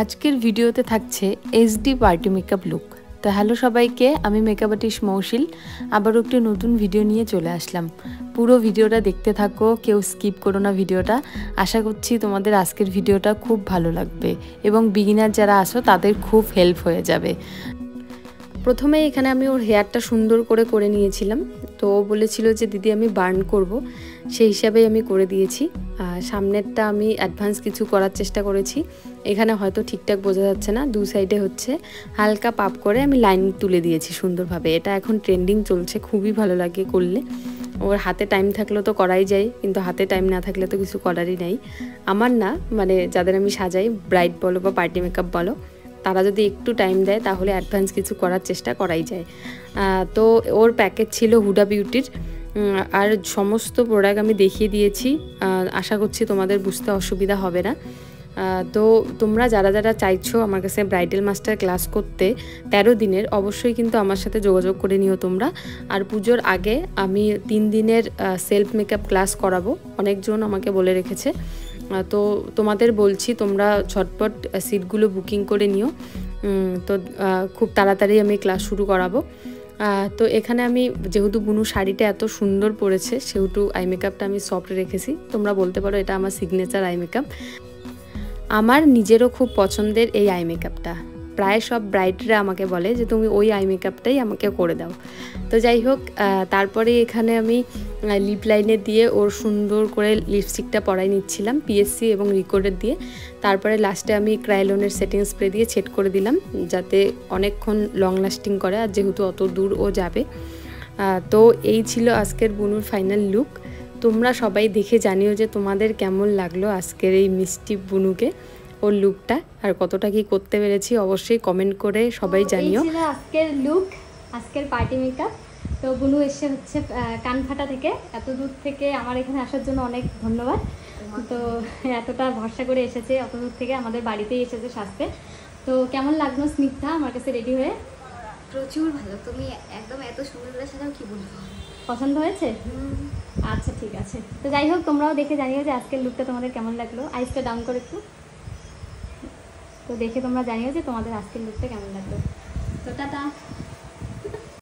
আজকের ভিডিওতে থাকছে এসডি পার্টি মেকআপ লুক। তো হ্যালো সবাইকে, আমি মেকআপ আর্টিস্ট মৌশিল আবারও একটি নতুন ভিডিও নিয়ে চলে আসলাম। পুরো ভিডিওটা দেখতে থাকো, কেউ স্কিপ করো না ভিডিওটা। আশা করছি তোমাদের আজকের ভিডিওটা খুব ভালো লাগবে এবং বিগিনার যারা আসো তাদের খুব হেল্প হয়ে যাবে। প্রথমে এখানে আমি ওর হেয়ারটা সুন্দর করে নিয়েছিলাম। তো ও বলেছিল যে দিদি আমি বার্ন করব, সেই হিসাবেই আমি করে দিয়েছি। সামনেরটা আমি অ্যাডভান্স কিছু করার চেষ্টা করেছি। এখানে হয়তো ঠিকঠাক বোঝা যাচ্ছে না, দু সাইডে হচ্ছে হালকা পাপ করে আমি লাইন তুলে দিয়েছি সুন্দরভাবে। এটা এখন ট্রেন্ডিং চলছে, খুবই ভালো লাগে করলে। ওর হাতে টাইম থাকলেও তো করাই যায়, কিন্তু হাতে টাইম না থাকলে তো কিছু করারই নাই। আমার না, মানে যাদের আমি সাজাই, ব্রাইড বলো বা পার্টি মেকআপ বলো, তারা যদি একটু টাইম দেয় তাহলে অ্যাডভান্স কিছু করার চেষ্টা করাই যায়। তো ওর প্যাকেজ ছিল হুডা বিউটির, আর সমস্ত প্রোডাক্ট আমি দেখিয়ে দিয়েছি। আশা করছি তোমাদের বুঝতে অসুবিধা হবে না। তো তোমরা যারা যারা চাইছো আমার কাছে ব্রাইডাল মাস্টার ক্লাস করতে 13 দিনের, অবশ্যই কিন্তু আমার সাথে যোগাযোগ করে নিও তোমরা। আর পুজোর আগে আমি 3 দিনের সেলফ মেকআপ ক্লাস করাবো, অনেকজন আমাকে বলে রেখেছে। তো তোমাদের বলছি তোমরা ঝটপট সিটগুলো বুকিং করে নিও। তো খুব তাড়াতাড়ি আমি ক্লাস শুরু করাবো। তো এখানে আমি যেহেতু বুনু শাড়িটা এত সুন্দর পরেছে, সেহেতু আই মেকআপটা আমি সফট রেখেছি। তোমরা বলতে পারো এটা আমার সিগনেচার আই মেকআপ। আমার নিজেরও খুব পছন্দের এই আই মেকআপটা। প্রায় সব ব্রাইডরা আমাকে বলে যে তুমি ওই আই মেকআপটাই আমাকে করে দাও। তো যাই হোক, তারপরে এখানে আমি লিপ লাইনে দিয়ে ওর সুন্দর করে লিপস্টিকটা পরাই নিচ্ছিলাম পিএসসি এবং রিকোডের দিয়ে। তারপরে লাস্টে আমি ক্রায়োলনের সেটিং স্প্রে দিয়ে সেট করে দিলাম, যাতে অনেকক্ষণ লং লাস্টিং করে, আর যেহেতু অত দূর ও যাবে। তো এই ছিল আজকের বুনুর ফাইনাল লুক। তোমরা সবাই দেখে জানিও যে তোমাদের কেমন লাগলো আজকের এই মিষ্টি বুনুকে, ওর লুকটা, আর কতটা কি করতে পেরেছি অবশ্যই কমেন্ট করে সবাই জানিও। এই ছিল আজকের লুক, আজকের পার্টি মেকআপ। তো বুনু এসে হচ্ছে কানফাটা থেকে, এত দূর থেকে আমার এখানে আসার জন্য অনেক ধন্যবাদ। তো এতটা ভরসা করে এসেছে, অত দূর থেকে আমাদের বাড়িতেই এসেছে সাজতে। তো কেমন লাগলো স্নিগ্ধা আমার কাছে রেডি হয়ে? প্রচুর ভালো, তুমি একদম এত সুন্দর করে সাজাও, কি বলবো, পছন্দ হয়েছে? আচ্ছা ঠিক আছে। তো যাই হোক, তোমরাও দেখে জানিও যে আজকের লুকটা তোমাদের কেমন লাগলো। আইসটা ডাউন করে একটু, তো দেখে তোমরা জানিও যে তোমাদের আজকের লুকটা কেমন লাগলো। তো টাটা।